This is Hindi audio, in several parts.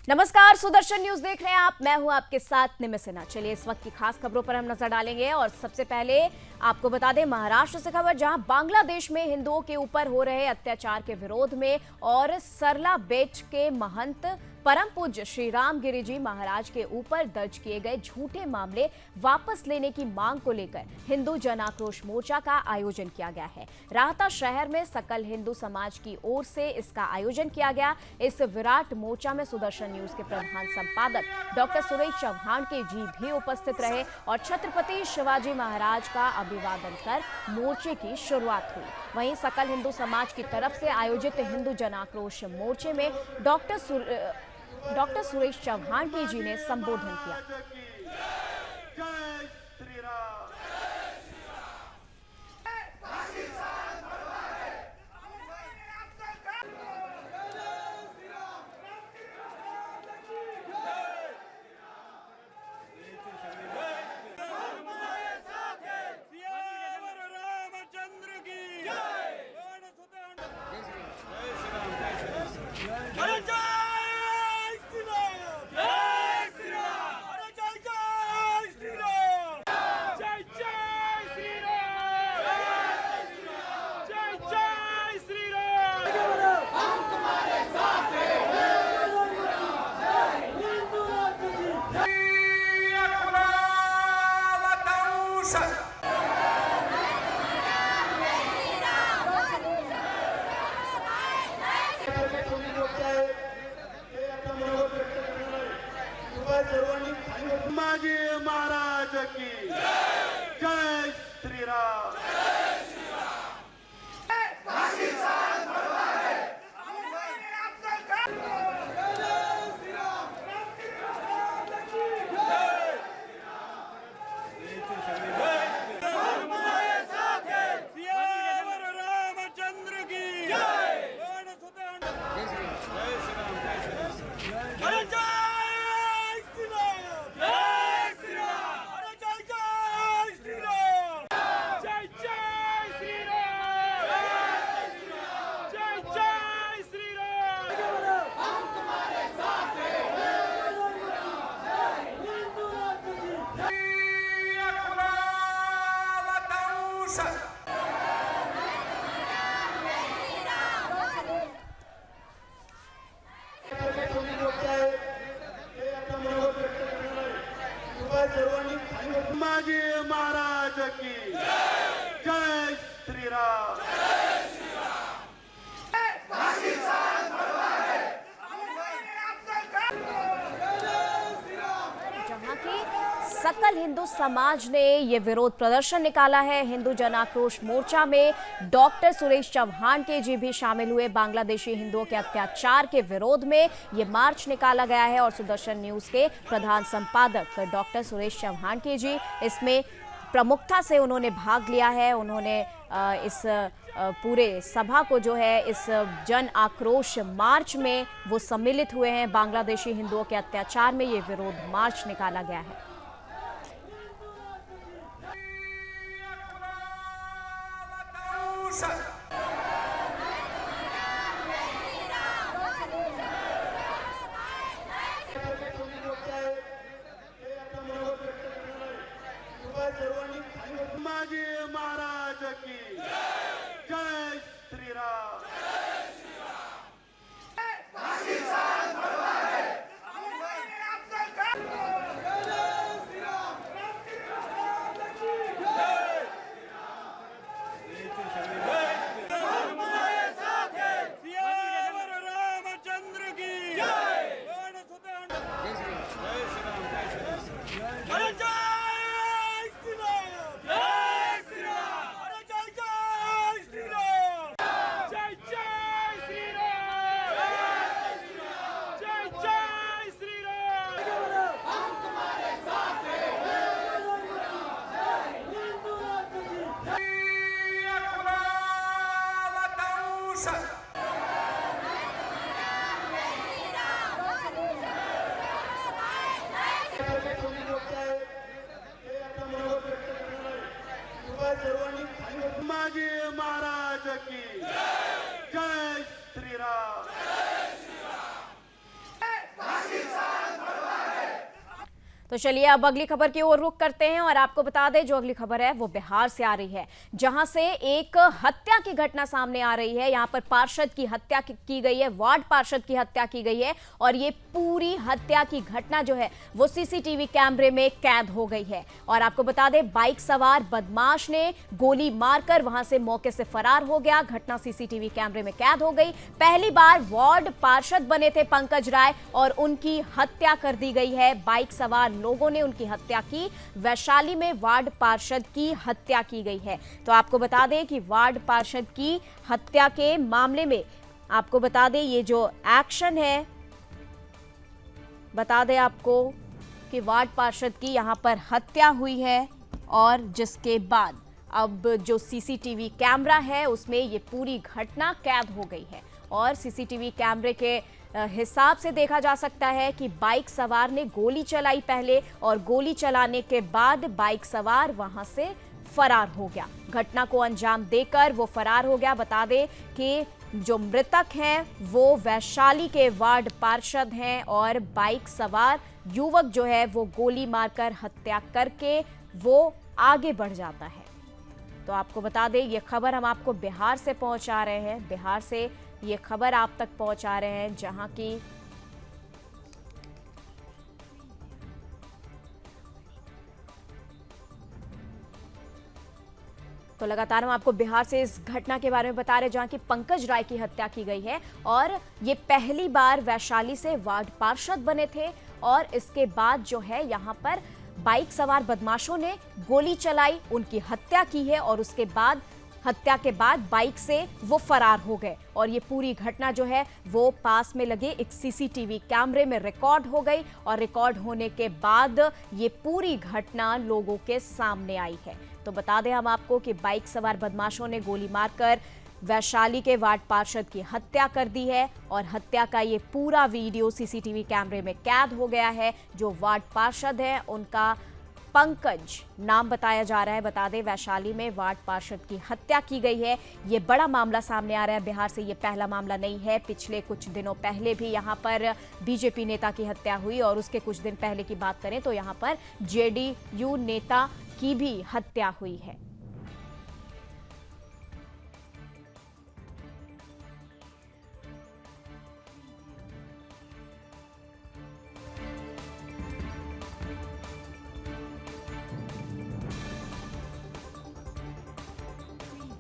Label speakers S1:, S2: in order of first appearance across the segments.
S1: नमस्कार, सुदर्शन न्यूज देख रहे हैं आप। मैं हूं आपके साथ निमि सिन्हा। चलिए इस वक्त की खास खबरों पर हम नजर डालेंगे और सबसे पहले आपको बता दें महाराष्ट्र से खबर, जहां बांग्लादेश में हिंदुओं के ऊपर हो रहे अत्याचार के विरोध में और सरला बेट के महंत परम पूज्य श्री रामगिरी जी महाराज के ऊपर दर्ज किए गए झूठे मामले वापस लेने की मांग को लेकर हिंदू जन आक्रोश मोर्चा का आयोजन किया गया है। राहता शहर में सकल हिंदू समाज की ओर से इसका आयोजन किया गया। इस विराट मोर्चा में सुदर्शन न्यूज के प्रधान संपादक डॉक्टर सुरेश चौहान के जी भी उपस्थित रहे और छत्रपति शिवाजी महाराज का अभिवादन कर मोर्चे की शुरुआत हुई। वहीं सकल हिंदू समाज की तरफ से आयोजित हिंदू जन आक्रोश मोर्चे में डॉक्टर सुरेश चौहान के जी ने संबोधन किया।
S2: शिवाजी महाराज की जय श्री राम। शिवाजी महाराज की जय श्री राम।
S1: जहां की सकल हिंदू समाज ने ये विरोध प्रदर्शन निकाला है। हिंदू जन आक्रोश मोर्चा में डॉक्टर सुरेश चौहान के जी भी शामिल हुए। बांग्लादेशी हिंदुओं के अत्याचार के विरोध में ये मार्च निकाला गया है और सुदर्शन न्यूज के प्रधान संपादक डॉक्टर सुरेश चौहान के जी इसमें प्रमुखता से उन्होंने भाग लिया है। उन्होंने इस पूरे सभा को जो है इस जन आक्रोश मार्च में वो सम्मिलित हुए हैं। बांग्लादेशी हिंदुओं के अत्याचार में ये विरोध मार्च निकाला गया है।
S2: शिवाजी महाराज की जय श्री राम। शिवाजी महाराज की जय श्री राम।
S1: तो चलिए अब अगली खबर की ओर रुख करते हैं और आपको बता दें जो अगली खबर है वो बिहार से आ रही है, जहां से एक हत्या की घटना सामने आ रही है। यहां पर पार्षद की हत्या की गई है, वार्ड पार्षद की हत्या की गई है और ये पूरी हत्या की घटना जो है वो सीसीटीवी कैमरे में कैद हो गई है। और आपको बता दें बाइक सवार बदमाश ने गोली मारकर वहां से मौके से फरार हो गया। घटना सीसीटीवी कैमरे में कैद हो गई। पहली बार वार्ड पार्षद बने थे पंकज राय और उनकी हत्या कर दी गई है। बाइक सवार लोगों ने उनकी हत्या की। वैशाली में वार्ड पार्षद की हत्या की गई है। तो आपको बता दें कि वार्ड पार्षद की हत्या के मामले में आपको बता दें ये जो एक्शन है, बता दें आपको कि वार्ड पार्षद की यहां पर हत्या हुई है और जिसके बाद अब जो सीसीटीवी कैमरा है उसमें ये पूरी घटना कैद हो गई है। और सीसीटीवी कैमरे के हिसाब से देखा जा सकता है कि बाइक सवार ने गोली चलाई पहले और गोली चलाने के बाद बाइक सवार वहां से फरार हो गया। घटना को अंजाम देकर वो फरार हो गया। बता दें कि जो मृतक हैं वो वैशाली के वार्ड पार्षद हैं और बाइक सवार युवक जो है वो गोली मारकर हत्या करके वो आगे बढ़ जाता है। तो आपको बता दें ये खबर हम आपको बिहार से पहुंचा रहे हैं। बिहार से ये खबर आप तक पहुंचा रहे हैं जहां की तो लगातार हम आपको बिहार से इस घटना के बारे में बता रहे हैं जहां की पंकज राय की हत्या की गई है और ये पहली बार वैशाली से वार्ड पार्षद बने थे और इसके बाद जो है यहां पर बाइक सवार बदमाशों ने गोली चलाई, उनकी हत्या की है और उसके बाद हत्या के बाद बाइक से वो फरार हो गए। और ये पूरी घटना जो है वो पास में लगे एक सीसीटीवी कैमरे में रिकॉर्ड हो गई और रिकॉर्ड होने के बाद ये पूरी घटना लोगों के सामने आई है। तो बता दें हम आपको कि बाइक सवार बदमाशों ने गोली मारकर वैशाली के वार्ड पार्षद की हत्या कर दी है और हत्या का ये पूरा वीडियो सीसीटीवी कैमरे में कैद हो गया है। जो वार्ड पार्षद है उनका पंकज नाम बताया जा रहा है। बता दें वैशाली में वार्ड पार्षद की हत्या की गई है। ये बड़ा मामला सामने आ रहा है बिहार से, ये पहला मामला नहीं है। पिछले कुछ दिनों पहले भी यहाँ पर बीजेपी नेता की हत्या हुई और उसके कुछ दिन पहले की बात करें तो यहाँ पर जेडीयू नेता की भी हत्या हुई है।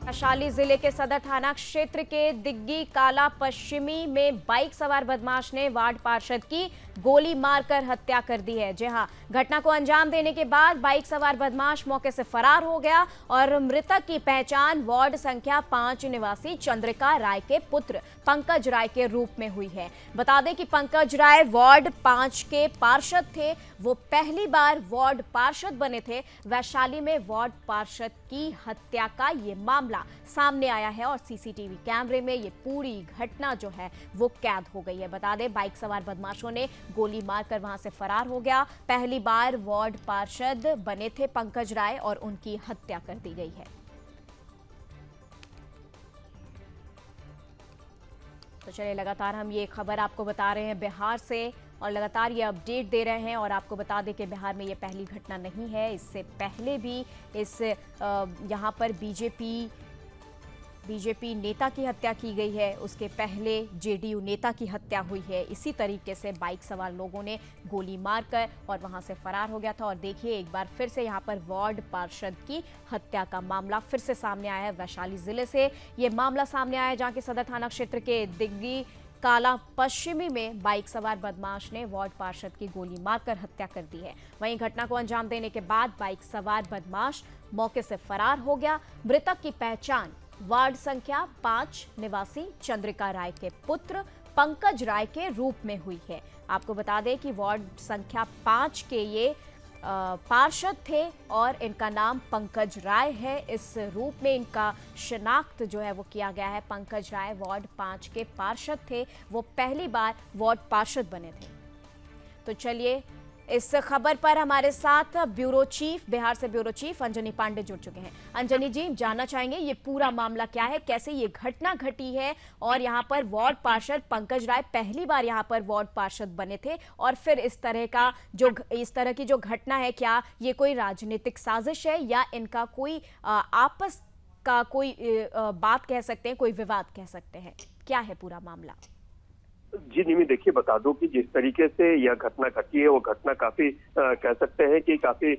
S1: वैशाली जिले के सदर थाना क्षेत्र के दिग्गी काला पश्चिमी में बाइक सवार बदमाश ने वार्ड पार्षद की गोली मारकर हत्या कर दी है। जी हां, घटना को अंजाम देने के बाद बाइक सवार बदमाश मौके से फरार हो गया और मृतक की पहचान वार्ड संख्या 5 निवासी चंद्रिका राय के पुत्र पंकज राय के रूप में हुई है। बता दें कि पंकज राय वार्ड 5 के पार्षद थे। वो पहली बार वार्ड पार्षद बने थे। वैशाली में वार्ड पार्षद की हत्या का ये मामला सामने आया है और सीसीटीवी कैमरे में ये पूरी घटना जो है वो कैद हो गई है। बता दें बाइक सवार बदमाशों ने गोली मारकर वहां से फरार हो गया। पहली बार वार्ड पार्षद बने थे पंकज राय और उनकी हत्या कर दी गई है। तो चलिए लगातार हम ये खबर आपको बता रहे हैं बिहार से और लगातार ये अपडेट दे रहे हैं और आपको बता दें कि बिहार में ये पहली घटना नहीं है। इससे पहले भी यहाँ पर बीजेपी नेता की हत्या की गई है, उसके पहले जेडीयू नेता की हत्या हुई है। इसी तरीके से बाइक सवार लोगों ने गोली मारकर और वहां से फरार हो गया था। और देखिए एक बार फिर से यहाँ पर वार्ड पार्षद की हत्या का मामला फिर से सामने आया है। वैशाली जिले से ये मामला सामने आया है जहाँ के सदर थाना क्षेत्र के दिग्गी काला पश्चिमी में बाइक सवार बदमाश ने वार्ड पार्षद की गोली मारकर हत्या कर दी है। वहीं घटना को अंजाम देने के बाद बाइक सवार बदमाश मौके से फरार हो गया। मृतक की पहचान वार्ड संख्या 5 निवासी चंद्रिका राय के पुत्र पंकज राय के रूप में हुई है। आपको बता दें कि वार्ड संख्या 5 के ये पार्षद थे और इनका नाम पंकज राय है। इस रूप में इनका शिनाख्त जो है वो किया गया है। पंकज राय वार्ड 5 के पार्षद थे। वो पहली बार वार्ड पार्षद बने थे। तो चलिए इस खबर पर हमारे साथ ब्यूरो चीफ, बिहार से ब्यूरो चीफ अंजनी पांडे जुड़ चुके हैं। अंजनी जी, जानना चाहेंगे ये पूरा मामला क्या है, कैसे ये घटना घटी है, और यहाँ पर वार्ड पार्षद पंकज राय पहली बार यहाँ पर वार्ड पार्षद बने थे, और फिर इस तरह की जो घटना है, क्या ये कोई राजनीतिक साजिश है या इनका कोई आपस का कोई बात कह सकते हैं, कोई विवाद कह सकते हैं, क्या है पूरा मामला?
S3: जी निमी, देखिए बता दूं कि जिस तरीके से यह घटना घटी है वो घटना काफी कह सकते हैं कि काफी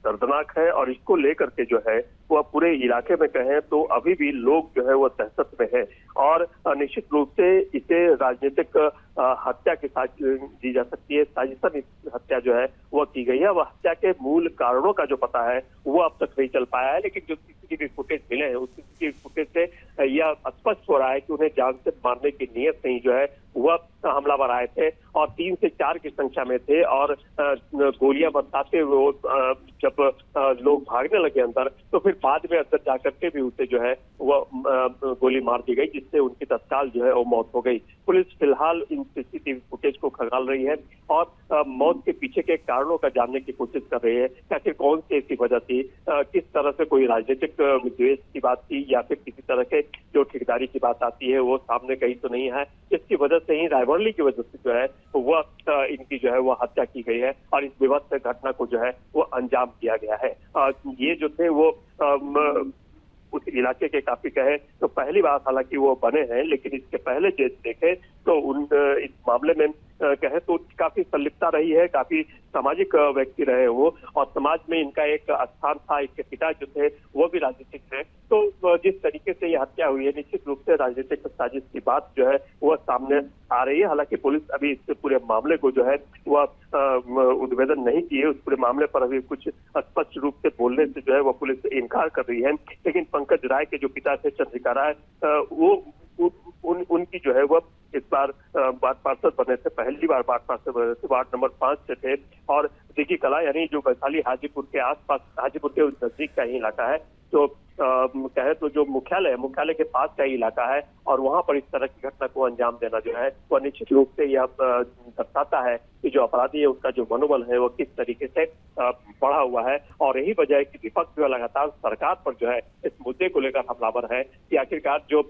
S3: दर्दनाक है, और इसको लेकर के जो है वह पूरे इलाके में कहें तो अभी भी लोग जो है वह दहशत में है, और निश्चित रूप से इसे राजनीतिक हत्या के साथ दी जा सकती है। साजिशन हत्या जो है वह की गई है। वह हत्या के मूल कारणों का जो पता है वो अब तक नहीं चल पाया है, लेकिन जो सीसीटीवी फुटेज मिले हैं उस सीसीटीवी फुटेज से यह स्पष्ट हो रहा है कि उन्हें जान से मारने की नीयत से ही जो है वह हमलावर आए थे, और 3 से 4 की संख्या में थे, और गोलियां बरसाते हुए जब लोग भागने लगे अंदर, तो फिर बाद में अंदर जाकर के भी उसे जो है वह गोली मार दी गई, जिससे उनकी तत्काल जो है वो मौत हो गई। पुलिस फिलहाल इन सीसीटीवी फुटेज को खंगाल रही है और मौत के पीछे के कारणों का जानने की कोशिश कर रही है। आखिर कौन सी ऐसी वजह थी, किस तरह से कोई राजनीतिक विद्वेष की बात थी, या फिर किसी तरह के जो ठेकेदारी की बात आती है वो सामने कहीं तो नहीं है। इसकी वजह से ही, राइवलरी की वजह से जो है वह इनकी जो है वह हत्या की गई है, और इस विभत्स घटना को जो है वो अंजाम दिया गया है। ये जो थे वो उस इलाके के काफी कहे तो पहली बार हालांकि वो बने हैं, लेकिन इसके पहले देखे तो इस मामले में कहे तो काफी संलिप्तता रही है, काफी सामाजिक व्यक्ति रहे वो, और समाज में इनका एक स्थान था। इनके पिता जो थे वो भी राजनीतिक थे, तो जिस तरीके से यह हत्या हुई है निश्चित रूप से राजनीतिक साजिश की बात जो है वह सामने आ रही है। हालांकि पुलिस अभी इस पूरे मामले को जो है वह उद्भेदन नहीं किए, उस पूरे मामले पर अभी कुछ स्पष्ट रूप से बोलने से जो है वह पुलिस इनकार कर रही है। लेकिन पंकज राय के जो पिता थे चंद्रिका राय, वो उनकी जो है वह इस बार वार्ड पार्षद बने थे, पहली बार वार्ड पार्षद बने थे, वार्ड नंबर 5 से थे, और दिघी कला यानी जो वैशाली हाजीपुर के आसपास, हाजीपुर के नजदीक का ही इलाका है, तो कहे तो जो मुख्यालय के पास का ही इलाका है, और वहां पर इस तरह की घटना को अंजाम देना जो है वह निश्चित रूप से यह दर्शाता है कि जो अपराधी है उसका जो मनोबल है वो किस तरीके से बढ़ा हुआ है। और यही वजह है कि विपक्ष जो लगातार सरकार पर जो है इस मुद्दे को लेकर हमलावर है कि आखिरकार जो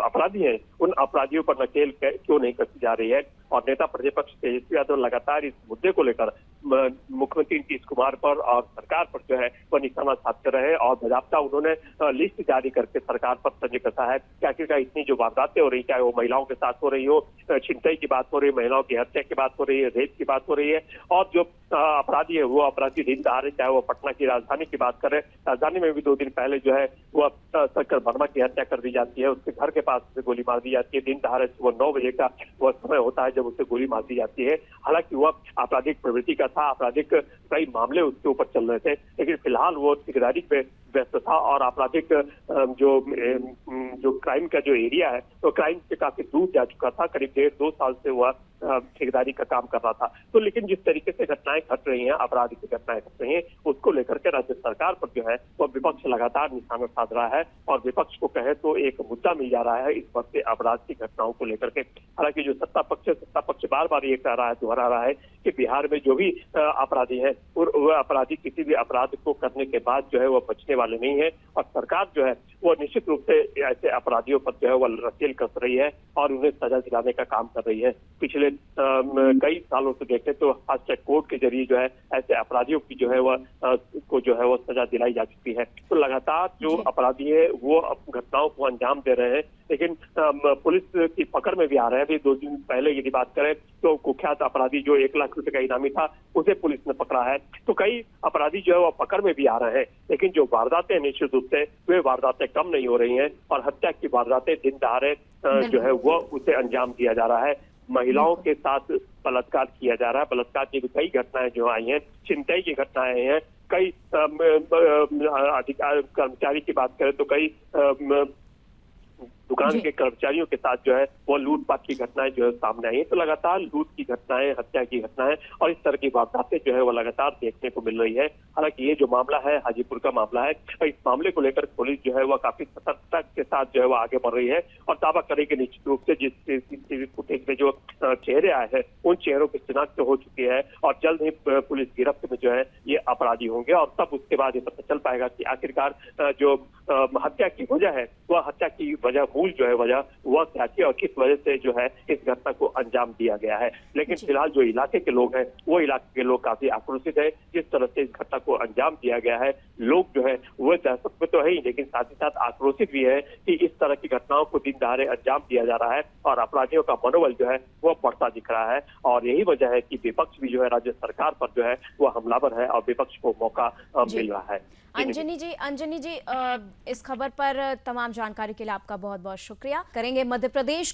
S3: अपराधी हैं उन अपराधियों पर नकेल क्यों नहीं कसी जा रही है। और नेता प्रतिपक्ष तेजस्वी यादव लगातार इस मुद्दे को लेकर मुख्यमंत्री नीतीश कुमार पर और सरकार पर जो है वह निशाना साधते रहे, और बाकायदा उन्होंने लिस्ट जारी करके सरकार पर तंज कसा है कि आखिरकार इतनी जो वारदातें हो रही, चाहे वो महिलाओं के साथ हो रही हो, छिनतई की बात हो रही है, महिलाओं की हत्या की बात हो रही है, रेप की बात हो रही है, और जो अपराधी है वो अपराधी दिन दहाड़े, चाहे वो पटना की राजधानी की बात करें, राजधानी में भी 2 दिन पहले जो है वह शंकर वर्मा की हत्या कर दी जाती है, उसके घर के पास से गोली मार दी जाती है, दिन दहाड़े सुबह 9 बजे का वह समय होता है जब उसे गोली मार दी जाती है। हालांकि वह आपराधिक प्रवृत्ति का था, आपराधिक कई मामले उसके ऊपर चल रहे थे, लेकिन फिलहाल वो ठेकेदारी पे व्यस्त था, और आपराधिक जो क्राइम का जो एरिया है तो क्राइम से काफी दूर जा चुका था। करीब 1.5-2 साल से वह ठेकेदारी का काम कर रहा था। तो लेकिन जिस तरीके से घटनाएं घट रही हैं, अपराध की घटनाएं घट रही हैं, उसको लेकर के राज्य सरकार पर जो है वह विपक्ष लगातार निशाना साध रहा है, और विपक्ष को कहे तो एक मुद्दा मिल जा रहा है इस बढ़ते अपराध की घटनाओं को लेकर के। हालांकि जो सत्ता पक्ष बार बार ये कह रहा है, दोहरा रहा है कि बिहार में जो भी अपराधी हैं वह अपराधी किसी भी अपराध को करने के बाद जो है वह बचने वाले नहीं है, और सरकार जो है वो निश्चित रूप से ऐसे अपराधियों पर जो है वह नकेल कस रही है और उन्हें सजा दिलाने का काम कर रही है। पिछले कई सालों से देखें तो फास्ट कोर्ट के जरिए जो है ऐसे अपराधियों की जो है वह को जो है वह सजा दिलाई जा चुकी है। तो लगातार जो अपराधी है वो घटनाओं को अंजाम दे रहे हैं, लेकिन पुलिस की पकड़ में भी आ रहे हैं। अभी 2 दिन पहले यदि बात करें तो कुख्यात अपराधी जो 1 लाख रुपए का इनामी था उसे पुलिस ने पकड़ा है। तो कई अपराधी जो है वह पकड़ में भी आ रहे हैं, लेकिन जो वारदातें निश्चित रूप से वे वारदातें कम नहीं हो रही हैं, और हत्या की वारदातें दिन दहाड़े जो है वह उसे अंजाम दिया जा रहा है। महिलाओं के साथ बलात्कार किया जा रहा है, बलात्कार की कई घटनाएं जो आई हैं, छिनतई की घटनाएं हैं, कई अधिकार कर्मचारी की बात करें तो कई दुकान के कर्मचारियों के साथ जो है वो लूटपाट की घटनाएं जो है सामने आई है। तो लगातार लूट की घटनाएं, हत्या की घटनाएं और इस तरह की वारदातें जो है वो लगातार देखने को मिल रही है। हालांकि ये जो मामला है हाजीपुर का मामला है, इस मामले को लेकर पुलिस जो है वह काफी सतर्कता के साथ जो है वो आगे बढ़ रही है और दावा करेगी निश्चित रूप से जिस सीसीटीवी फुटेज में जो चेहरे आए हैं उन चेहरों की शिनाख्त हो चुकी है और जल्द ही पुलिस गिरफ्त में जो है ये अपराधी होंगे और तब उसके बाद ये पता चल पाएगा कि आखिरकार जो हत्या की वजह है वह हत्या की वजह मूल जो है वजह वह क्या थी और किस वजह से जो है इस घटना को अंजाम दिया गया है। लेकिन फिलहाल जो इलाके के लोग हैं वो इलाके के लोग काफी आक्रोशित है जिस तरह से इस घटना को अंजाम दिया गया है। लोग जो है वो दहशत में तो है ही लेकिन साथ ही साथ आक्रोशित भी है कि इस तरह की घटनाओं को दिन दहाड़े अंजाम दिया जा रहा है और अपराधियों का मनोबल जो है वो बढ़ता दिख रहा है और यही वजह है कि विपक्ष भी जो है राज्य सरकार पर जो है वो हमलावर है और विपक्ष को मौका मिल रहा है।
S1: अंजनी जी इस खबर पर तमाम जानकारी के लिए आपका बहुत बहुत शुक्रिया। करेंगे मध्य प्रदेश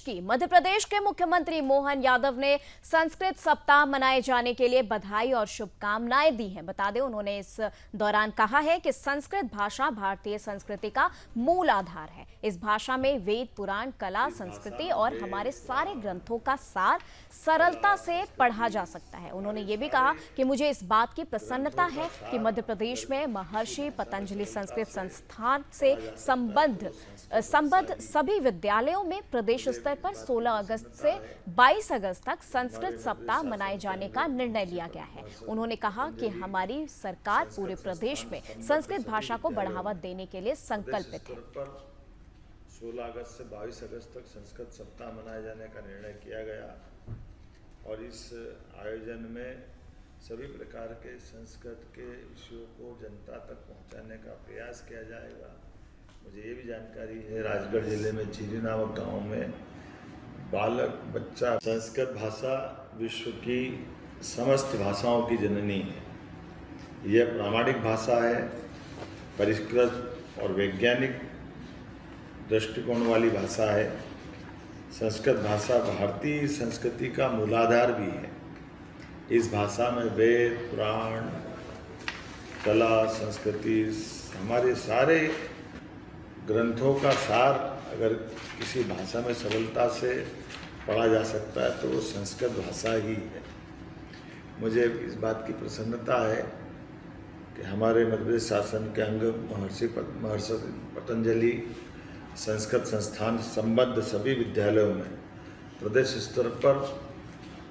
S1: के मुख्यमंत्री मोहन यादव ने संस्कृत सप्ताह मनाए जाने के लिए बधाई और शुभकामनाएं दी हैं। बता दें उन्होंने इस दौरान कहा है कि संस्कृत भाषा भारतीय संस्कृति का मूल आधार है। इस भाषा में वेद, पुराण, कला, संस्कृति और हमारे सारे ग्रंथों का सार सरलता से पढ़ा जा सकता है। उन्होंने ये भी कहा कि मुझे इस बात की प्रसन्नता है कि मध्य प्रदेश में महर्षि पतंजलि संस्कृत संस्थान से संबद्ध सभी विद्यालयों में प्रदेश स्तर पर 16 अगस्त से 22 अगस्त तक संस्कृत सप्ताह मनाए जाने का निर्णय लिया गया है। उन्होंने कहा कि हमारी सरकार पूरे प्रदेश में संस्कृत भाषा को बढ़ावा देने के लिए संकल्पित है।
S4: 16 अगस्त से 22 अगस्त तक संस्कृत सप्ताह मनाए जाने का निर्णय किया गया और इस आयोजन में सभी प्रकार के संस्कृत के विषयों को जनता तक पहुंचाने का प्रयास किया जाएगा। मुझे ये भी जानकारी है राजगढ़ जिले में झीरी नामक गांव में बच्चा संस्कृत भाषा विश्व की समस्त भाषाओं की जननी है। यह प्रामाणिक भाषा है, परिष्कृत और वैज्ञानिक दृष्टिकोण वाली भाषा है। संस्कृत भाषा भारतीय संस्कृति का मूलाधार भी है। इस भाषा में वेद, पुराण, कला, संस्कृति, हमारे सारे ग्रंथों का सार अगर किसी भाषा में सरलता से पढ़ा जा सकता है तो वो संस्कृत भाषा ही है। मुझे इस बात की प्रसन्नता है कि हमारे मध्य प्रदेश शासन के अंग महर्षि पतंजलि संस्कृत संस्थान संबद्ध सभी विद्यालयों में प्रदेश स्तर पर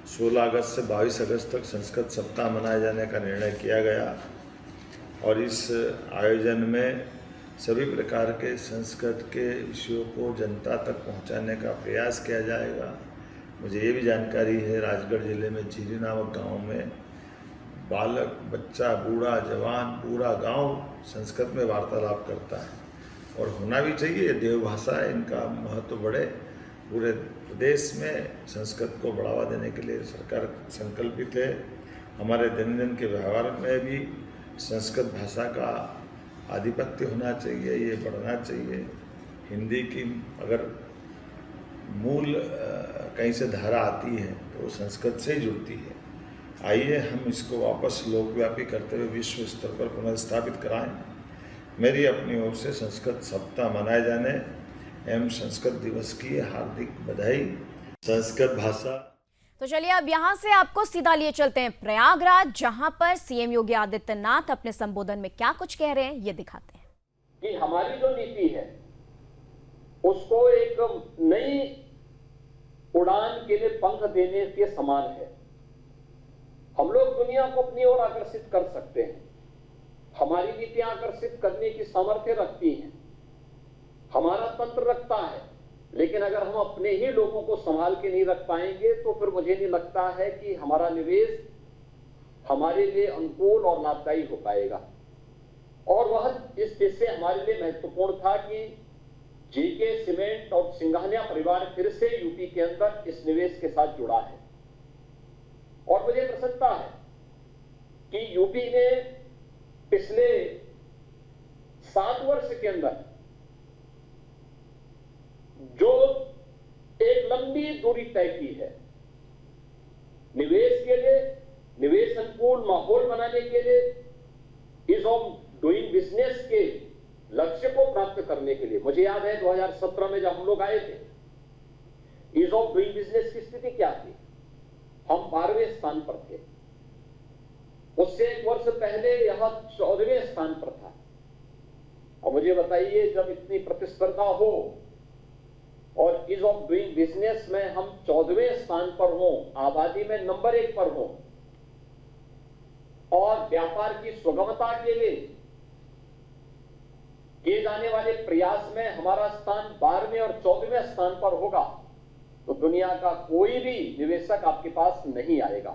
S4: 16 अगस्त से 22 अगस्त तक संस्कृत सप्ताह मनाए जाने का निर्णय किया गया और इस आयोजन में सभी प्रकार के संस्कृत के विषयों को जनता तक पहुंचाने का प्रयास किया जाएगा। मुझे ये भी जानकारी है राजगढ़ जिले में झीरी नामक गांव में बच्चा, बूढ़ा, जवान, पूरा गांव संस्कृत में वार्तालाप करता है और होना भी चाहिए। ये देवभाषा है, इनका महत्व बढ़े। पूरे प्रदेश में संस्कृत को बढ़ावा देने के लिए सरकार संकल्पित है। हमारे दिन के व्यवहार में भी संस्कृत भाषा का आधिपत्य होना चाहिए, ये बढ़ना चाहिए। हिंदी की अगर मूल कहीं से धारा आती है तो वो संस्कृत से ही जुड़ती है। आइए हम इसको वापस लोकव्यापी करते हुए विश्व स्तर पर पुनर्स्थापित कराएं। मेरी अपनी ओर से संस्कृत सप्ताह मनाए जाने एवं संस्कृत दिवस की हार्दिक बधाई। संस्कृत भाषा।
S1: तो चलिए अब यहां से आपको सीधा लिए चलते हैं प्रयागराज, जहां पर सीएम योगी आदित्यनाथ अपने संबोधन में क्या कुछ कह रहे हैं ये दिखाते हैं।
S5: कि हमारी जो नीति है उसको एक नई उड़ान के लिए पंख देने के समान है। हम लोग दुनिया को अपनी ओर आकर्षित कर सकते हैं। हमारी नीतियां आकर्षित करने की सामर्थ्य रखती हैं, हमारा तंत्र रखता है, लेकिन अगर हम अपने ही लोगों को संभाल के नहीं रख पाएंगे तो फिर मुझे नहीं लगता है कि हमारा निवेश हमारे लिए अनुकूल और लाभदायी हो पाएगा। और वह इस देश से हमारे लिए महत्वपूर्ण था कि जीके सीमेंट और सिंघानिया परिवार फिर से यूपी के अंदर इस निवेश के साथ जुड़ा है। और मुझे प्रसन्नता है कि यूपी ने पिछले 7 वर्ष के अंदर जो एक लंबी दूरी तय की है निवेश के लिए, निवेश अनुकूल माहौल बनाने के लिए, इज ऑफ डूइंग बिजनेस के लक्ष्य को प्राप्त करने के लिए। मुझे याद है 2017 में जब हम लोग आए थे, ईज ऑफ डूइंग बिजनेस की स्थिति क्या थी? हम 12वें स्थान पर थे। उससे एक वर्ष पहले यह 14वें स्थान पर था। और मुझे बताइए, जब इतनी प्रतिस्पर्धा हो और ईज ऑफ डूइंग बिजनेस में हम 14वें स्थान पर हों, आबादी में नंबर 1 पर हों, और व्यापार की सुगमता के लिए किए जाने वाले प्रयास में हमारा स्थान 12वें और 14वें स्थान पर होगा, तो दुनिया का कोई भी निवेशक आपके पास नहीं आएगा।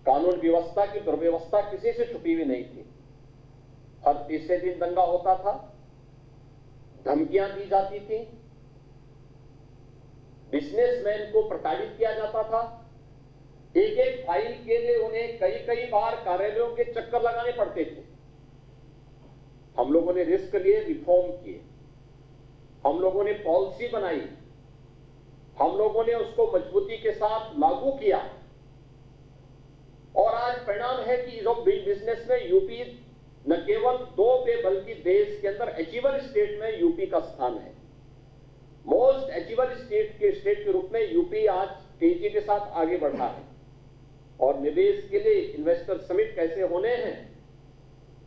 S5: कानून व्यवस्था की दुर्व्यवस्था किसी से छुपी हुई नहीं थी। हर तीसरे दिन दंगा होता था, धमकियां दी जाती थी, बिजनेसमैन को प्रताड़ित किया जाता था। एक एक फाइल के लिए उन्हें कई कई बार कार्यालयों के चक्कर लगाने पड़ते थे। हम लोगों ने रिस्क लिए, रिफॉर्म किए, हम लोगों ने पॉलिसी बनाई, हम लोगों ने उसको मजबूती के साथ लागू किया, और आज परिणाम है कि ईज ऑफ डूइंग बिजनेस में यूपी न केवल 2 पे बल्कि देश के अंदर अचीवर स्टेट में यूपी का स्थान है। मोस्ट अचीवर स्टेट के रूप में यूपी आज तेजी के साथ आगे बढ़ रहा है। और निवेश के लिए इन्वेस्टर समिट कैसे होने हैं,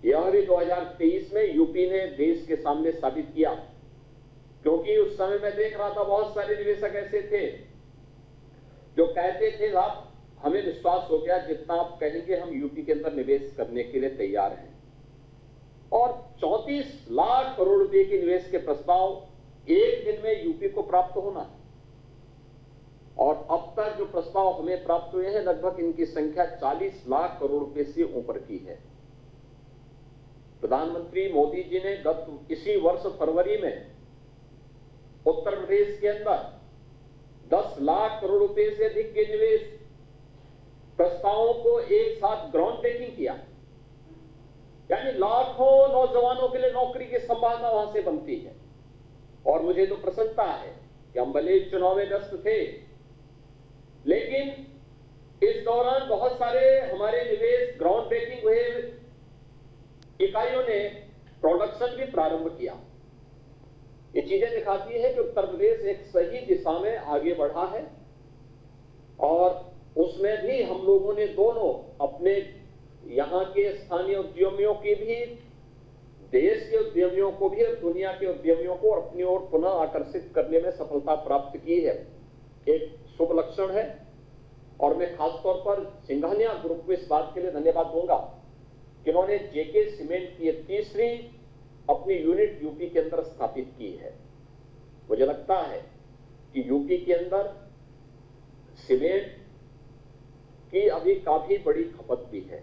S5: यह भी 2023 में यूपी ने देश के सामने साबित किया। क्योंकि उस समय मैं देख रहा था, बहुत सारे निवेशक ऐसे थे जो कहते थे, आप हमें विश्वास हो गया, जितना आप कहेंगे हम यूपी के अंदर निवेश करने के लिए तैयार हैं। और 34 लाख करोड़ रुपए के निवेश के प्रस्ताव एक दिन में यूपी को प्राप्त होना है। और अब तक जो प्रस्ताव हमें प्राप्त हुए हैं, लगभग इनकी संख्या 40 लाख करोड़ रुपए से ऊपर की है। प्रधानमंत्री मोदी जी ने गत इसी वर्ष फरवरी में उत्तर प्रदेश के अंदर 10 लाख करोड़ रुपए से अधिक के निवेश प्रस्तावों को एक साथ ग्राउंड ब्रेकिंग किया। यानी लाखों नौजवानों के लिए नौकरी की संभावना वहां से बनती है। और मुझे तो प्रसन्नता है कि हम भले चुनाव में व्यस्त थे, लेकिन इस दौरान बहुत सारे हमारे निवेश ग्राउंड ब्रेकिंग हुए इकाइयों ने प्रोडक्शन भी प्रारंभ किया। ये चीजें दिखाती है कि उत्तर प्रदेश एक सही दिशा में आगे बढ़ा है। और उसमें भी हम लोगों ने दोनों अपने यहाँ के स्थानीय उद्यमियों की भी, देश के उद्यमियों को भी और दुनिया के उद्यमियों को अपनी ओर पुनः आकर्षित करने में सफलता प्राप्त की है। एक शुभ लक्षण है। और मैं खासतौर पर सिंघानिया ग्रुप को इस बात के लिए धन्यवाद दूंगा कि उन्होंने जेके सीमेंट की 3री अपनी यूनिट यूपी के अंदर स्थापित की है। मुझे लगता है कि यूपी के अंदर सीमेंट की अभी काफी बड़ी खपत भी है।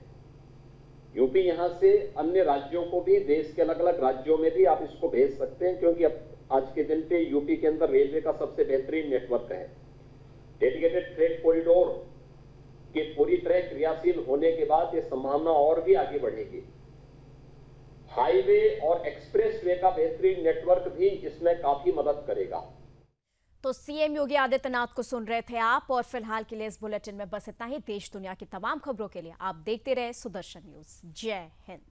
S5: यूपी यहां से अन्य राज्यों को भी, देश के अलग अलग राज्यों में भी आप इसको भेज सकते हैं, क्योंकि अब आज के दिन पे यूपी के अंदर रेलवे का सबसे बेहतरीन नेटवर्क है। डेडिकेटेड फ्रेट कॉरिडोर के पूरी तरह क्रियाशील होने के बाद ये संभावना और भी आगे बढ़ेगी। हाईवे और एक्सप्रेसवे का बेहतरीन नेटवर्क भी इसमें काफी मदद करेगा।
S1: तो सीएम योगी आदित्यनाथ को सुन रहे थे आप। और फिलहाल के लिए इस बुलेटिन में बस इतना ही। देश दुनिया की तमाम खबरों के लिए आप देखते रहे सुदर्शन न्यूज। जय हिंद।